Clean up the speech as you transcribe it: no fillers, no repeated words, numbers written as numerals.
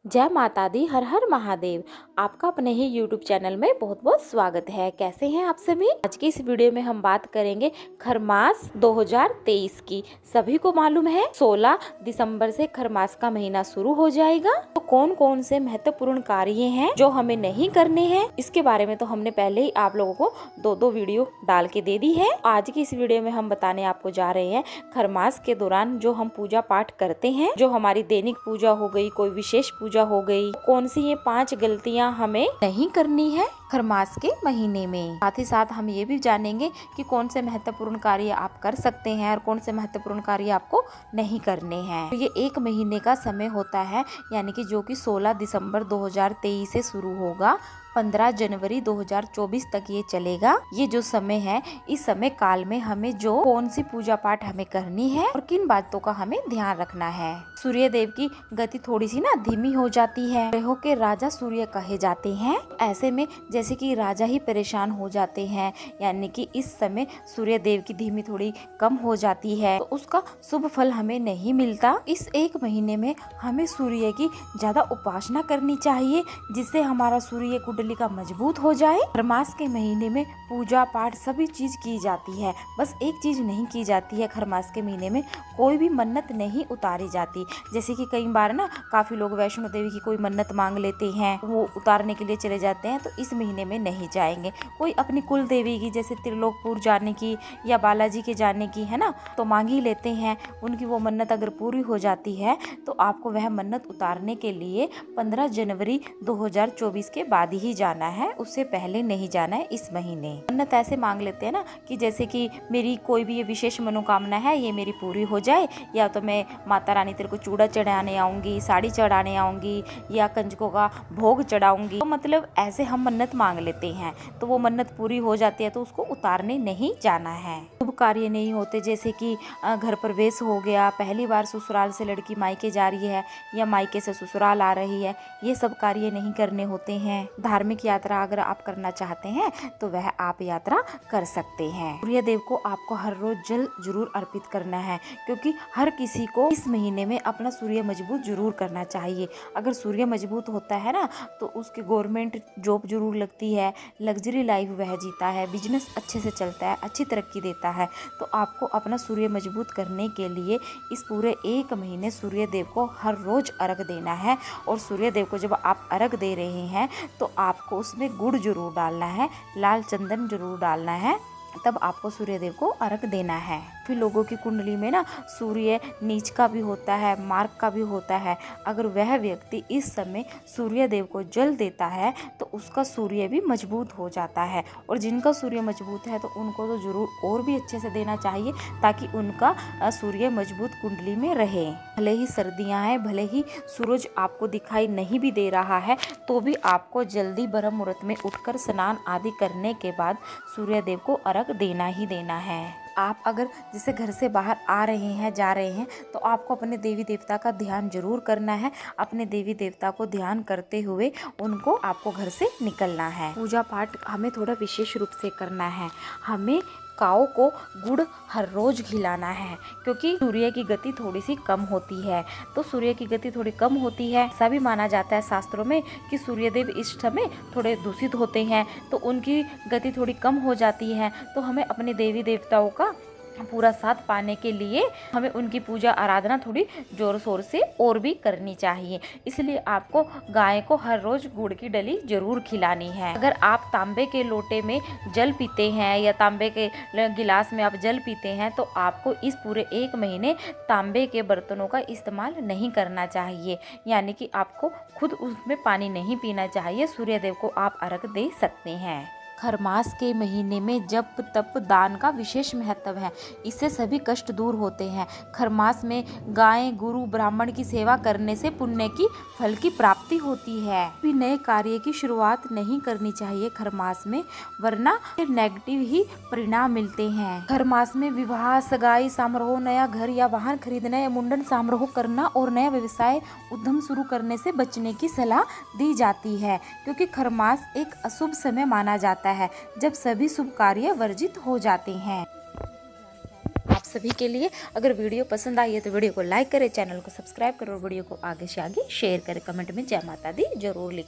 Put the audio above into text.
जय माता दी, हर हर महादेव। आपका अपने ही YouTube चैनल में बहुत बहुत स्वागत है। कैसे हैं आप सभी? आज की इस वीडियो में हम बात करेंगे खरमास 2023 की। सभी को मालूम है 16 दिसंबर से खरमास का महीना शुरू हो जाएगा। तो कौन कौन से महत्वपूर्ण कार्य हैं जो हमें नहीं करने हैं, इसके बारे में तो हमने पहले ही आप लोगों को दो वीडियो डाल के दे दी है। आज की इस वीडियो में हम बताने आपको जा रहे हैं खरमास के दौरान जो हम पूजा पाठ करते हैं, जो हमारी दैनिक पूजा हो गई, कोई विशेष पूजा हो गई, कौन सी ये 5 गलतियां हमें नहीं करनी है खरमास के महीने में। साथ ही साथ हम ये भी जानेंगे कि कौन से महत्वपूर्ण कार्य आप कर सकते हैं और कौन से महत्वपूर्ण कार्य आपको नहीं करने हैं। तो ये एक महीने का समय होता है, यानी कि जो कि 16 दिसंबर 2023 से शुरू होगा, 15 जनवरी 2024 तक ये चलेगा। ये जो समय है, इस समय काल में हमें जो कौन सी पूजा पाठ हमें करनी है और किन बातों का हमें ध्यान रखना है। सूर्य देव की गति थोड़ी सी ना धीमी हो जाती है। ग्रहों के राजा सूर्य कहे जाते हैं। ऐसे में जैसे कि राजा ही परेशान हो जाते हैं, यानी कि इस समय सूर्य देव की धीमी थोड़ी कम हो जाती है, तो उसका शुभ फल हमें नहीं मिलता। इस एक महीने में हमें सूर्य की ज्यादा उपासना करनी चाहिए, जिससे हमारा सूर्य कुंडली का मजबूत हो जाए। खरमास के महीने में पूजा पाठ सभी चीज की जाती है, बस एक चीज नहीं की जाती है। खरमास के महीने में कोई भी मन्नत नहीं उतारी जाती। जैसे कि कई बार ना काफी लोग वैष्णो देवी की कोई मन्नत मांग लेते हैं, वो उतारने के लिए चले जाते हैं, तो इस महीने में नहीं जाएंगे। कोई अपनी कुल देवी की, जैसे त्रिलोकपुर जाने की या बालाजी के जाने की है ना, तो मांग ही लेते हैं। उनकी वो मन्नत अगर पूरी हो जाती है तो आपको वह मन्नत उतारने के लिए 15 जनवरी 2024 के बाद ही जाना है, उससे पहले नहीं जाना है। इस महीने मन्नत ऐसे मांग लेते हैं ना कि जैसे कि मेरी कोई भी ये विशेष मनोकामना है, ये मेरी पूरी हो जाए, या तो मैं माता रानी तेरे को चूड़ा चढ़ाने आऊंगी, साड़ी चढ़ाने आऊंगी, या कंजकों का भोग चढ़ाऊंगी। तो मतलब ऐसे हम मन्नत मांग लेते हैं, तो वो मन्नत पूरी हो जाती है तो उसको उतारने नहीं जाना है। शुभ कार्य नहीं होते, जैसे कि घर प्रवेश हो गया, पहली बार ससुराल से लड़की मायके जा रही है या मायके से ससुराल आ रही है, ये सब कार्य नहीं करने होते हैं। धार्मिक यात्रा अगर आप करना चाहते हैं तो वह आप यात्रा कर सकते हैं। सूर्य देव को आपको हर रोज जल जरूर अर्पित करना है, क्योंकि हर किसी को इस महीने में अपना सूर्य मजबूत जरूर करना चाहिए। अगर सूर्य मजबूत होता है ना, तो उसकी गवर्नमेंट जॉब जरूर लगती है, लग्जरी लाइफ वह जीता है, बिजनेस अच्छे से चलता है, अच्छी तरक्की देता है। तो आपको अपना सूर्य मजबूत करने के लिए इस पूरे एक महीने सूर्य देव को हर रोज अर्घ देना है। और सूर्य देव को जब आप अर्घ दे रहे हैं तो आपको उसमें गुड़ जरूर डालना है, लाल चंदन जरूर डालना है, तब आपको सूर्य देव को अर्घ देना है। फिर लोगों की कुंडली में ना सूर्य नीच का भी होता है, मार्ग का भी होता है। अगर वह व्यक्ति इस समय सूर्य देव को जल देता है तो उसका सूर्य भी मजबूत हो जाता है। और जिनका सूर्य मजबूत है तो उनको तो जरूर और भी अच्छे से देना चाहिए, ताकि उनका सूर्य मजबूत कुंडली में रहे। भले ही सर्दियां हैं, भले ही सूरज आपको दिखाई नहीं भी दे रहा है, तो भी आपको जल्दी ब्रह्म मुहूर्त में उठकर स्नान आदि करने के बाद सूर्य देव को अर्घ देना ही देना है। आप अगर जैसे घर से बाहर आ रहे हैं, जा रहे हैं, तो आपको अपने देवी देवता का ध्यान जरूर करना है। अपने देवी देवता को ध्यान करते हुए उनको आपको घर से निकलना है। पूजा पाठ हमें थोड़ा विशेष रूप से करना है। हमें काऊ को गुड़ हर रोज खिलाना है, क्योंकि सूर्य की गति थोड़ी सी कम होती है। तो सूर्य की गति थोड़ी कम होती है, ऐसा भी माना जाता है शास्त्रों में कि सूर्यदेव इस समय थोड़े दूषित होते हैं, तो उनकी गति थोड़ी कम हो जाती है। तो हमें अपने देवी देवताओं का पूरा साथ पाने के लिए हमें उनकी पूजा आराधना थोड़ी जोर शोर से और भी करनी चाहिए। इसलिए आपको गाय को हर रोज गुड़ की डली जरूर खिलानी है। अगर आप तांबे के लोटे में जल पीते हैं या तांबे के गिलास में आप जल पीते हैं, तो आपको इस पूरे एक महीने तांबे के बर्तनों का इस्तेमाल नहीं करना चाहिए, यानी कि आपको खुद उसमें पानी नहीं पीना चाहिए। सूर्य देव को आप अर्घ दे सकते हैं। खरमास के महीने में जप तप दान का विशेष महत्व है, इससे सभी कष्ट दूर होते हैं। खरमास में गाय गुरु ब्राह्मण की सेवा करने से पुण्य की फल की प्राप्ति होती है। भी नए कार्य की शुरुआत नहीं करनी चाहिए खरमास में, वरना नेगेटिव ही परिणाम मिलते हैं। खरमास में विवाह, सगाई समारोह, नया घर या वाहन खरीदना या मुंडन समारोह करना और नया व्यवसाय उद्यम शुरू करने से बचने की सलाह दी जाती है, क्योंकि खरमास एक अशुभ समय माना जाता है, जब सभी शुभ कार्य वर्जित हो जाते हैं। सभी के लिए। अगर वीडियो पसंद आई है तो वीडियो को लाइक करें, चैनल को सब्सक्राइब करें और वीडियो को आगे से आगे शेयर करें। कमेंट में जय माता दी जरूर लिखें।